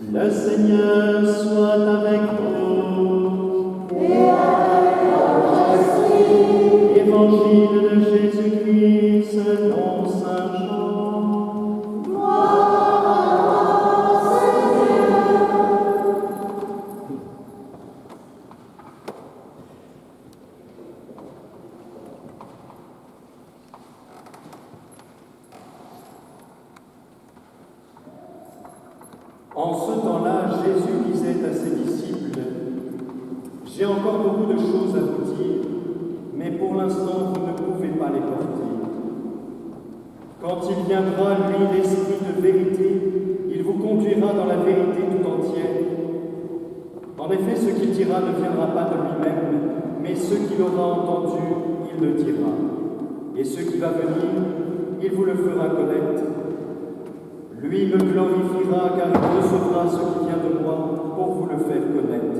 Le Seigneur soit avec vous. Et avec votre esprit. Évangile de Jésus-Christ selon saint Jean. Gloire à toi, Seigneur. En ce temps-là, Jésus disait à ses disciples, « J'ai encore beaucoup de choses à vous dire, mais pour l'instant, vous ne pouvez pas les porter. Quand il viendra, lui, l'Esprit de vérité, il vous conduira dans la vérité tout entière. En effet, ce qu'il dira ne viendra pas de lui-même, mais ce qu'il aura entendu, il le dira. Et ce qui va venir, il vous le fera connaître. Lui me glorifiera, car il recevra ce qui vient de moi pour vous le faire connaître.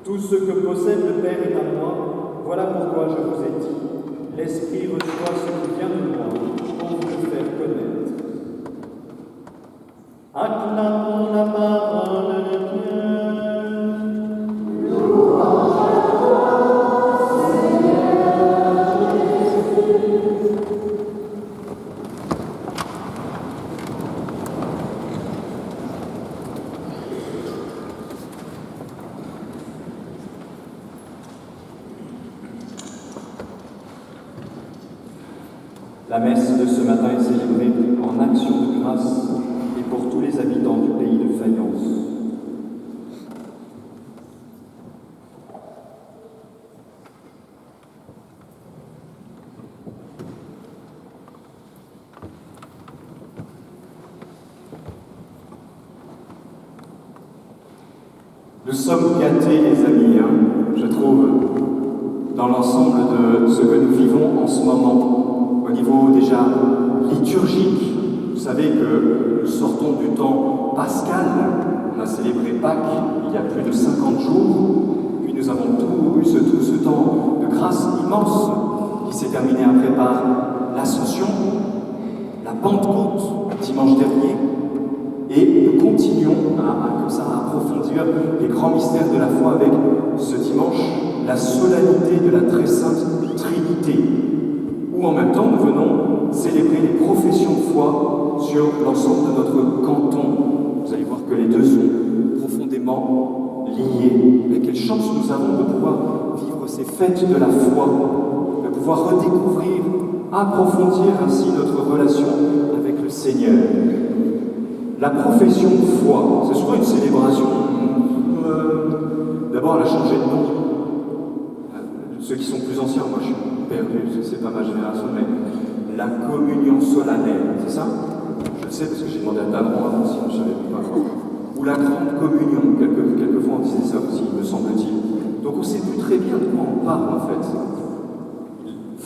Tout ce que possède le Père est à moi, voilà pourquoi je vous ai dit. L'Esprit reçoit ce qui vient de moi pour vous le faire connaître. Acclamons la parole de Dieu. La messe de ce matin est célébrée en action de grâce et pour tous les habitants du pays de Fayence. Nous sommes gâtés, les amis, je trouve, dans l'ensemble de ce que nous vivons en ce moment. Au niveau déjà liturgique, vous savez que nous sortons du temps pascal, on a célébré Pâques il y a plus de 50 jours, puis nous avons tout ce temps de grâce immense qui s'est terminé après par l'Ascension, la Pentecôte dimanche dernier, et nous continuons comme ça à approfondir les grands mystères de la foi avec ce dimanche, la solennité de la très sainte Trinité, où en même temps nous venons célébrer les professions de foi sur l'ensemble de notre canton. Vous allez voir que les deux sont profondément liés. Mais quelle chance nous avons de pouvoir vivre ces fêtes de la foi, de pouvoir redécouvrir, approfondir ainsi notre relation avec le Seigneur. La profession de foi, c'est souvent une célébration. D'abord, elle a changé de nom. Ceux qui sont plus anciens, moi je suis perdu, c'est pas ma génération, mais la communion solennelle, c'est ça? Je le sais parce que j'ai demandé à Tabron avant, sinon je ne savais pas quoi. Ou la grande communion, quelquefois on disait ça aussi, me semble-t-il. Donc on ne sait plus très bien de quoi on parle en fait.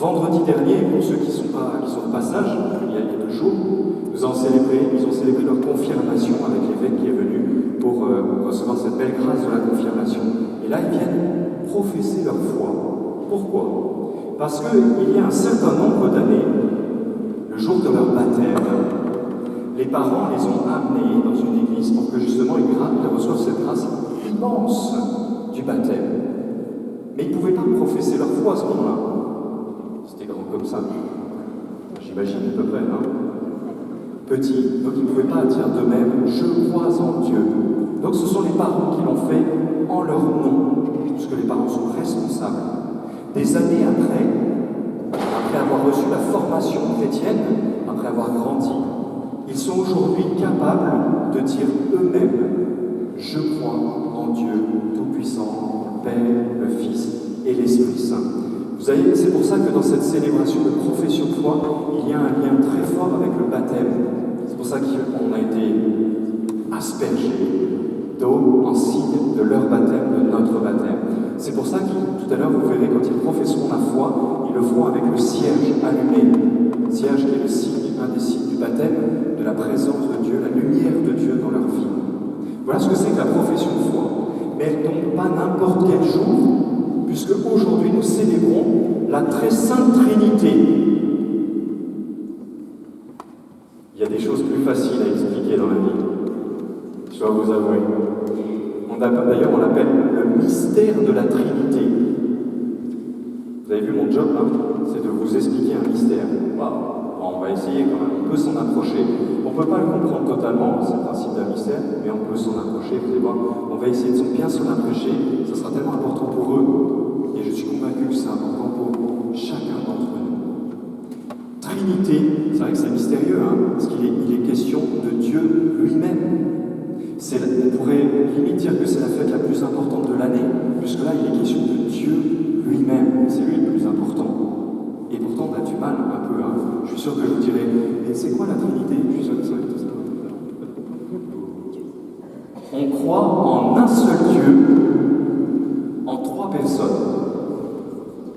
Vendredi dernier, pour ceux qui sont de passage, il y a 2 jours, ils ont célébré leur confirmation avec l'évêque qui est venu pour recevoir cette belle grâce de la confirmation. Et là, ils viennent professer leur foi. Pourquoi? Parce qu'il y a un certain nombre d'années, le jour de leur baptême, les parents les ont amenés dans une église pour que justement ils reçoivent cette grâce immense du baptême. Mais ils ne pouvaient pas professer leur foi à ce moment-là. C'était grand comme ça. J'imagine à peu près, petit. Donc ils ne pouvaient pas dire d'eux-mêmes « Je crois en Dieu ». Donc ce sont les parents qui l'ont fait en leur nom, puisque les parents sont responsables. Des années après avoir reçu la formation chrétienne, après avoir grandi, ils sont aujourd'hui capables de dire eux-mêmes « Je crois en Dieu Tout-Puissant, le Père, le Fils et l'Esprit Saint ». Vous savez, c'est pour ça que dans cette célébration de profession de foi, il y a un lien très fort avec le baptême. C'est pour ça qu'on a été aspergés d'eau en signe de leur baptême, de notre baptême. C'est pour ça que tout à l'heure, vous verrez, quand ils professeront la foi, ils le feront avec le cierge allumé. Le cierge qui est le signe, un des signes du baptême, de la présence de Dieu, la lumière de Dieu dans leur vie. Voilà ce que c'est que la profession de foi. Mais elle ne tombe pas n'importe quel jour, puisque aujourd'hui nous célébrons la très sainte Trinité. Il y a des choses plus faciles à expliquer dans la vie. je dois vous avouer. D'ailleurs, on l'appelle le mystère de la Trinité. Vous avez vu mon job, là? C'est de vous expliquer un mystère. Waouh. Bon, on va essayer quand même. On peut s'en approcher. On ne peut pas le comprendre totalement, c'est le principe d'un mystère, mais on peut s'en approcher. Vous allez voir, on va essayer de bien s'en approcher. Ça sera tellement important pour eux. Et je suis convaincu que c'est important pour chacun d'entre nous. Trinité, c'est vrai que c'est mystérieux, hein, parce qu'il est question de Dieu lui-même. On pourrait limite dire que c'est la fête la plus importante de l'année, puisque là, il est question de Dieu lui-même. C'est lui le plus important. Et pourtant, on a du mal un peu. Hein. Je suis sûr que je vous dirai, et c'est quoi la Trinité? Je suis sûr que ça va être tout ça. On croit en un seul Dieu, en 3 personnes.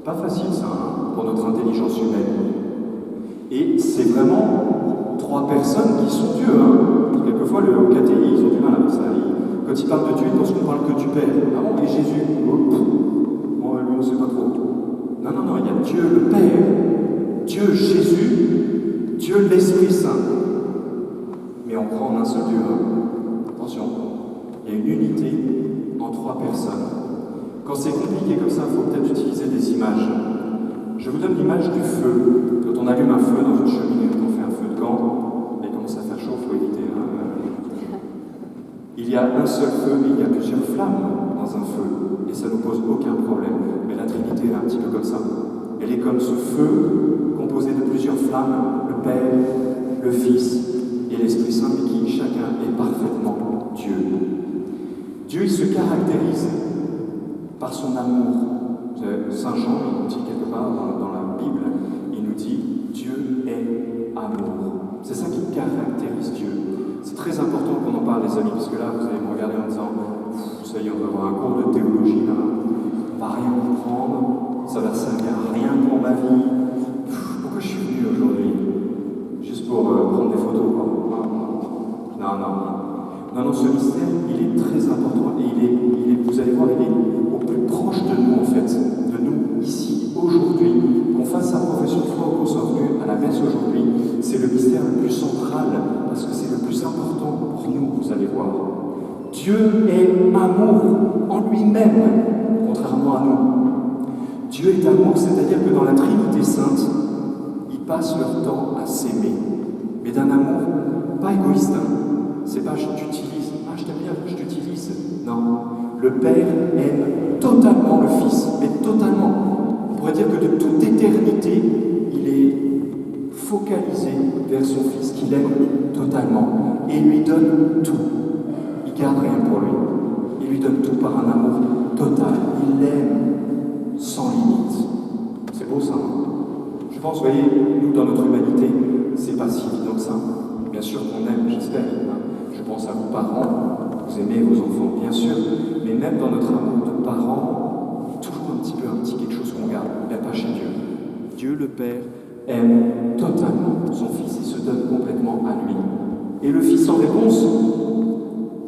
Pas facile ça, hein, pour notre intelligence humaine. Et c'est vraiment 3 personnes qui sont Dieu. Hein. Quelquefois, au KTI, ils ont du mal avec ça. Quand ils parlent de Dieu, ils pensent qu'on parle que du Père. Ah bon, et Jésus? Bon, lui, on ne sait pas trop. Non, il y a Dieu le Père, Dieu Jésus, Dieu l'Esprit Saint. Mais on croit en un seul Dieu. Hein. Attention, il y a une unité en 3 personnes. Quand c'est compliqué comme ça, il faut peut-être utiliser des images. Je vous donne l'image du feu. Quand on allume un feu dans une cheminée, quand on fait un feu de camp, et commence à faire chaud, il faut éviter. Hein. Il y a un seul feu, mais il y a plusieurs flammes dans un feu. Et ça ne nous pose aucun problème. Mais la Trinité est un petit peu comme ça. Elle est comme ce feu composé de plusieurs flammes, le Père, le Fils et l'Esprit Saint, mais qui chacun est parfaitement Dieu. Dieu, il se caractérise par son amour. Saint Jean, il nous dit quelque part dans la Bible, il nous dit Dieu est amour. C'est ça qui caractérise Dieu. C'est très important qu'on en parle, les amis, parce que là, vous allez me regarder en disant ça y est, on va avoir un cours de théologie, là. On va rien comprendre, ça va servir à rien pour ma vie. Pourquoi je suis venu aujourd'hui? Juste pour prendre des photos, quoi. Non, ce mystère, il est très important et vous allez voir, il est au plus proche de nous, en fait, de nous, ici, aujourd'hui. Qu'on fasse sa profession de foi ou qu'on soit venu à la messe aujourd'hui, c'est le mystère le plus central, parce que c'est le plus important pour nous, vous allez voir. Dieu est amour en lui-même, contrairement à nous. Dieu est amour, c'est-à-dire que dans la Trinité Sainte, ils passent leur temps à s'aimer, mais d'un amour pas égoïste. C'est pas je t'utilise, je t'aime bien, je t'utilise. Non, le Père aime totalement le Fils, mais totalement. On pourrait dire que de toute éternité, il est focalisé vers son Fils, qu'il aime totalement, et lui donne tout. Il garde rien pour lui. Il lui donne tout par un amour total. Il l'aime sans limite. C'est beau ça. Je pense, vous voyez, nous dans notre humanité, c'est pas si évident que ça. Bien sûr qu'on aime, j'espère. Je pense à vos parents, vous aimez vos enfants, bien sûr, mais même dans notre amour de parents, toujours un petit quelque chose qu'on garde, mais pas chez Dieu. Dieu le Père aime totalement son Fils, il se donne complètement à lui. Et le Fils en réponse,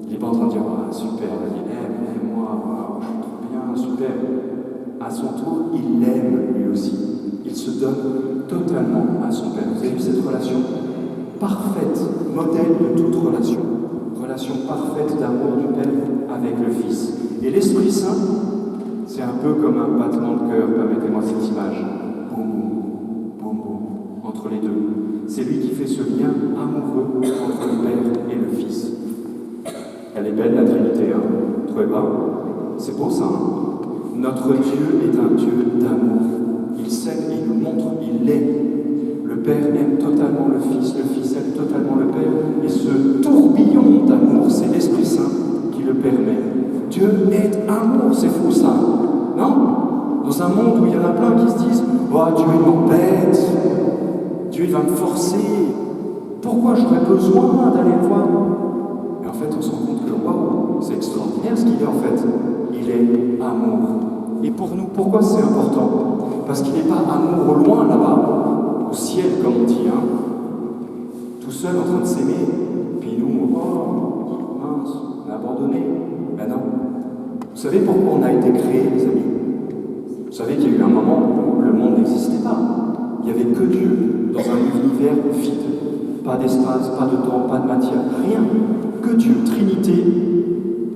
il n'est pas en train de dire ah, super, aime-moi, wow, je suis trop bien, super. À son tour, il l'aime lui aussi. Il se donne totalement à son Père. Vous avez vu cette relation parfaite, modèle de toute relation. Relation parfaite d'amour du Père avec le Fils. Et l'Esprit Saint, c'est un peu comme un battement de cœur, permettez-moi cette image. Boum, boum, boum, boum, entre les deux. C'est lui qui fait ce lien amoureux entre le Père et le Fils. Elle est belle la Trinité, hein? Vous trouvez pas? C'est beau ça, hein? Notre Dieu est un Dieu d'amour. Il s'aime, il nous montre, il l'est. Le Père aime totalement le Fils aime totalement le Père, et ce tourbillon d'amour, c'est l'Esprit Saint qui le permet. Dieu est amour, c'est fou ça, non? Dans un monde où il y en a plein qui se disent « Oh, Dieu il m'embête, Dieu il va me forcer, pourquoi j'aurais besoin d'aller le voir ?» Et en fait, on se rend compte que waouh, c'est extraordinaire ce qu'il est en fait. Il est amour. Et pour nous, pourquoi c'est important? Parce qu'il n'est pas amour au loin là-bas, au ciel comme on dit, hein, tout seul en train de s'aimer, puis nous, oh, mince, on a abandonné. Ben non. Vous savez pourquoi on a été créés, les amis? Vous savez qu'il y a eu un moment où le monde n'existait pas. Il n'y avait que Dieu dans un univers vide. Pas d'espace, pas de temps, pas de matière, rien. que Dieu, Trinité,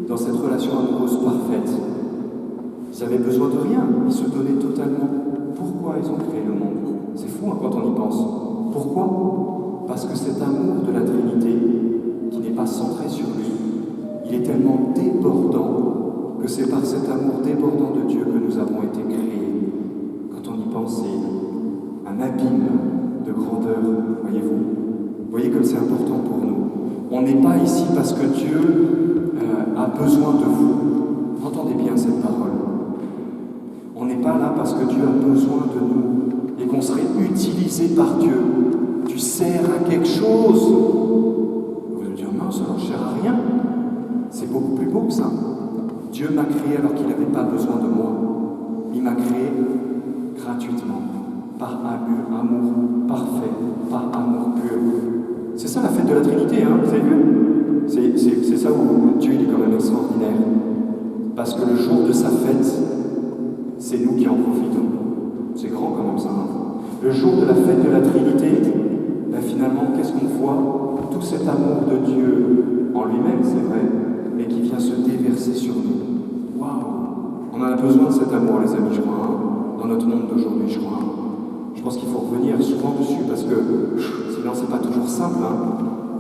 dans cette relation amoureuse parfaite. Ils n'avaient besoin de rien, ils se donnaient totalement. Pourquoi ils ont créé le monde? C'est fou hein, quand on y pense. Pourquoi? Parce que cet amour de la Trinité, qui n'est pas centré sur lui, il est tellement débordant que c'est par cet amour débordant de Dieu que nous avons été créés. Quand on y pense, c'est un abîme de grandeur, voyez-vous. Vous voyez comme c'est important pour nous. On n'est pas ici parce que Dieu a besoin de vous. Entendez bien cette parole. On n'est pas là parce que Dieu a besoin de nous et qu'on serait utilisé par Dieu. Tu sers à quelque chose. Vous allez dire, mince, alors je ne sers à rien. C'est beaucoup plus beau que ça. Dieu m'a créé alors qu'il n'avait pas besoin de moi. Il m'a créé gratuitement, par amour parfait, par amour pur. C'est ça la fête de la Trinité, hein, vous avez vu? C'est ça où Dieu il est quand même extraordinaire. Parce que le jour de sa fête, c'est nous qui en profitons. C'est grand quand même ça. Hein. Le jour de la fête de la Trinité, ben finalement, qu'est-ce qu'on voit? Tout cet amour de Dieu en lui-même, c'est vrai, mais qui vient se déverser sur nous. Waouh! On en a besoin de cet amour, les amis, je crois, hein, dans notre monde d'aujourd'hui, je crois. Je pense qu'il faut revenir souvent dessus parce que sinon c'est pas toujours simple. Hein.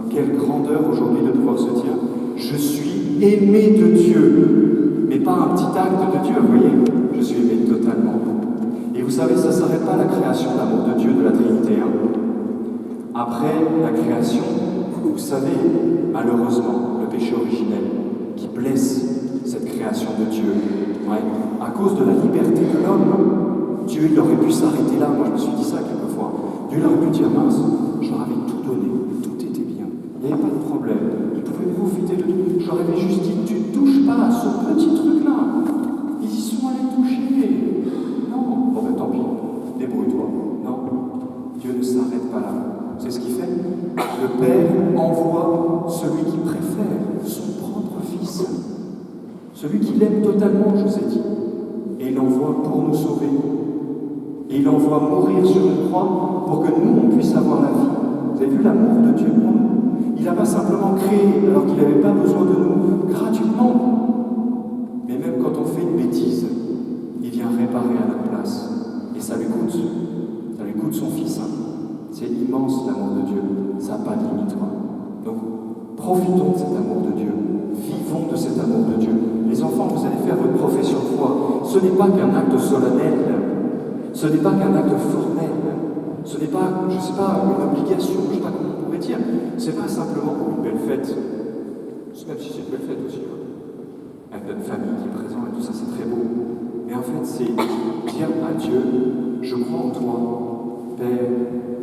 Quelle grandeur aujourd'hui de pouvoir se dire je suis aimé de Dieu, mais pas un petit acte de Dieu, vous voyez. Je suis aimé totalement. Et vous savez, ça ne s'arrête pas à la création, l'amour de Dieu, de la Trinité. Hein. Après la création, vous savez, malheureusement, le péché originel qui blesse cette création de Dieu, ouais, à cause de la liberté de l'homme. Dieu, il aurait pu s'arrêter là. Moi, je me suis dit ça quelquefois. Dieu, il aurait pu dire, mince, je leur avais tout donné, tout était bien. Il n'y avait pas de problème. Ils pouvaient profiter de tout. Je leur avais juste dit, tu ne touches pas à ce petit truc-là. Ils y sont allés toucher. Non. Bon, ben tant pis. Débrouille-toi. Non. Dieu ne s'arrête pas là. C'est ce qu'il fait. Le Père envoie celui qui préfère, son propre Fils. Celui qui l'aime totalement, je vous ai dit. Et il l'envoie pour nous sauver. Et il l'envoie mourir sur une croix pour que nous, on puisse avoir la vie. Vous avez vu l'amour de Dieu pour nous? Il n'a pas simplement créé alors qu'il n'avait pas besoin de nous, gratuitement. Mais même quand on fait une bêtise, il vient réparer à notre place. Et ça lui coûte. Ça lui coûte son Fils. Hein. C'est immense l'amour de Dieu. Ça n'a pas de limite. Quoi. Donc, profitons de cet amour de Dieu. Vivons de cet amour de Dieu. Les enfants, vous allez faire votre profession de foi. Ce n'est pas qu'un acte solennel. Ce n'est pas qu'un acte formel. Ce n'est pas, je ne sais pas, une obligation, je ne sais pas comment on pourrait dire. Ce n'est pas simplement une belle fête. Même si c'est une belle fête aussi. Hein. Avec notre famille qui est présente et tout ça, c'est très beau. Mais en fait, c'est dire à Dieu, je crois en toi, Père,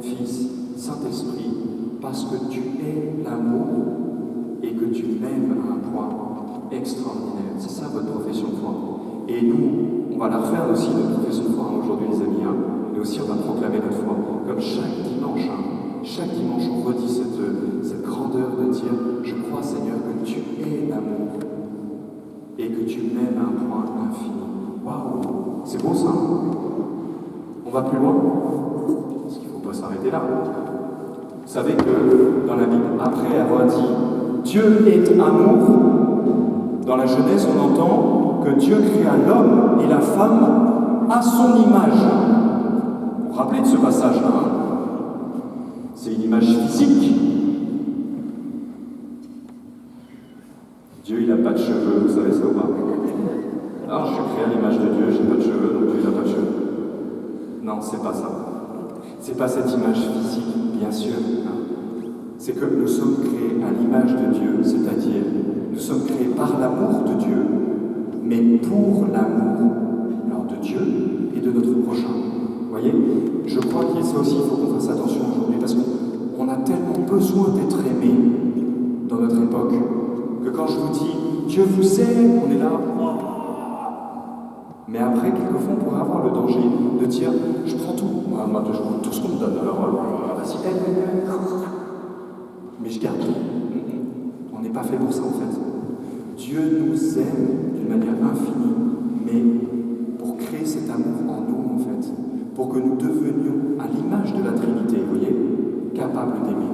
Fils, Saint-Esprit, parce que tu es l'amour et que tu m'aimes à un point extraordinaire. C'est ça votre profession de foi. Et nous, on va la refaire aussi, notre profession de foi aujourd'hui, les amis. Hein. Et aussi, on va proclamer notre foi. Comme chaque dimanche, on redit cette grandeur de dire je crois, Seigneur, que tu es l'amour et que tu m'aimes à un point infini. Waouh! C'est beau ça. Hein. On va plus loin. Parce qu'il ne faut pas s'arrêter là. Vous savez que dans la Bible, après avoir dit Dieu est amour, dans la Genèse, on entend que Dieu créa l'homme et la femme à son image. Vous vous rappelez de ce passage-là, hein? C'est une image physique. Dieu, il n'a pas de cheveux, vous savez ça ou pas? Alors, je suis créé à l'image de Dieu, je n'ai pas de cheveux, donc Dieu n'a pas de cheveux. Non, c'est pas ça. C'est pas cette image physique, bien sûr. Hein. C'est que nous sommes créés à l'image de Dieu, c'est-à-dire nous sommes créés par l'amour de Dieu, mais pour l'amour de Dieu et de notre prochain. Vous voyez? Je crois qu'il y a ça aussi, il faut qu'on fasse attention aujourd'hui, parce qu'on a tellement besoin d'être aimé dans notre époque, que quand je vous dis « Dieu vous aime », on est là « Mais après, quelquefois, on pourrait avoir le danger de dire « Je prends tout, moi, je prends tout ce qu'on me donne, alors vas-y, mais je garde tout. » On n'est pas fait pour ça, en fait. Dieu nous aime d'une manière infinie, mais pour créer cet amour en nous, en fait, pour que nous devenions à l'image de la Trinité, vous voyez, capables d'aimer.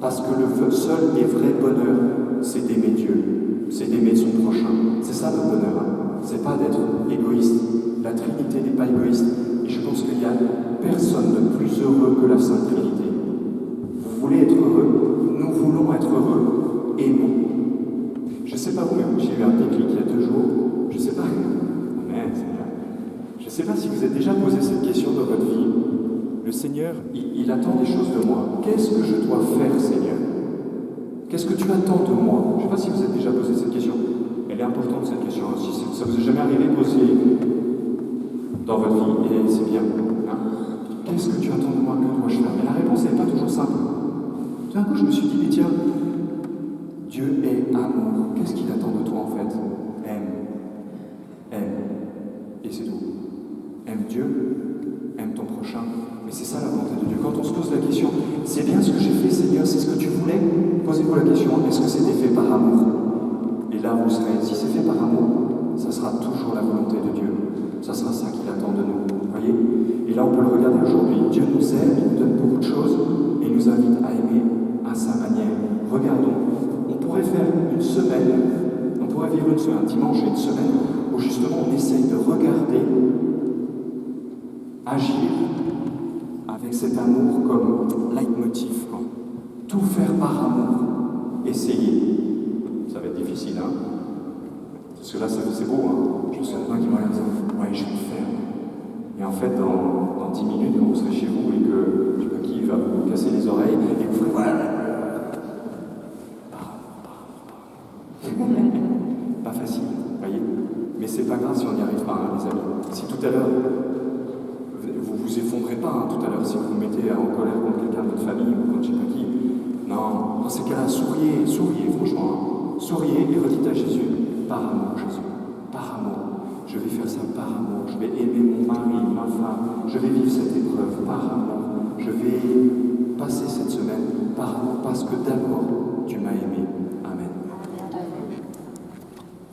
Parce que le seul et vrai bonheur, c'est d'aimer Dieu, c'est d'aimer son prochain. C'est ça le bonheur, hein. C'est pas d'être égoïste. La Trinité n'est pas égoïste. Et je pense qu'il n'y a personne de plus heureux que la Sainte Trinité. Vous voulez être heureux? Nous voulons être heureux. Aimons. Je ne sais pas vous, mais j'ai eu un déclic il y a 2 jours. Je ne sais pas. Amen, Seigneur. Je ne sais pas si vous avez déjà posé cette question dans votre vie. Le Seigneur, il attend des choses de moi. Qu'est-ce que je dois faire, Seigneur? Qu'est-ce que tu attends de moi? Je ne sais pas si vous avez déjà posé cette question. Elle est importante, cette question. Si ça vous est jamais arrivé, posez dans votre vie, et c'est bien. Hein? Qu'est-ce que tu attends de moi? Que dois-je faire? Mais la réponse n'est pas toujours simple. Tout d'un coup, je me suis dit, mais tiens, Dieu est amour. Qu'est-ce qu'il attend de toi, en fait? Aime. Et c'est tout. Aime Dieu, aime ton prochain. Mais c'est ça la volonté de Dieu. Quand on se pose la question, c'est bien ce que j'ai fait, Seigneur, c'est ce que tu voulais? Posez-vous la question, est-ce que c'était fait par amour? Et là, vous serez, si c'est fait par amour, ça sera toujours la volonté de Dieu. Ça sera ça qu'il attend de nous. Voyez? Et là, on peut le regarder aujourd'hui. Dieu nous aide, il nous donne beaucoup de choses et nous invite à aimer à sa manière. Regardons. On pourrait faire une semaine, on pourrait vivre un dimanche et une semaine où justement on essaye de regarder, agir avec cet amour comme leitmotiv. Quoi. Tout faire par amour. Essayer. Ça va être difficile, hein? Parce que là, c'est beau, hein? Je me souviens de moi qui m'a dit, ouais, je vais le faire. Et en fait, dans 10 minutes, quand vous serez chez vous et que, je sais pas qui va vous casser les oreilles, et vous ferez, voilà, pas facile, voyez? Mais c'est pas grave si on n'y arrive pas, hein, les amis. Si tout à l'heure, vous vous effondrez pas, hein, tout à l'heure, si vous vous mettez en colère contre quelqu'un de votre famille ou contre je sais pas qui, non, dans ces cas-là, souriez, franchement, hein. Souriez et redites à Jésus, par amour, Jésus, par amour. Je vais faire ça par amour, je vais aimer mon mari, ma femme, je vais vivre cette épreuve par amour, je vais passer cette semaine par amour, parce que d'abord,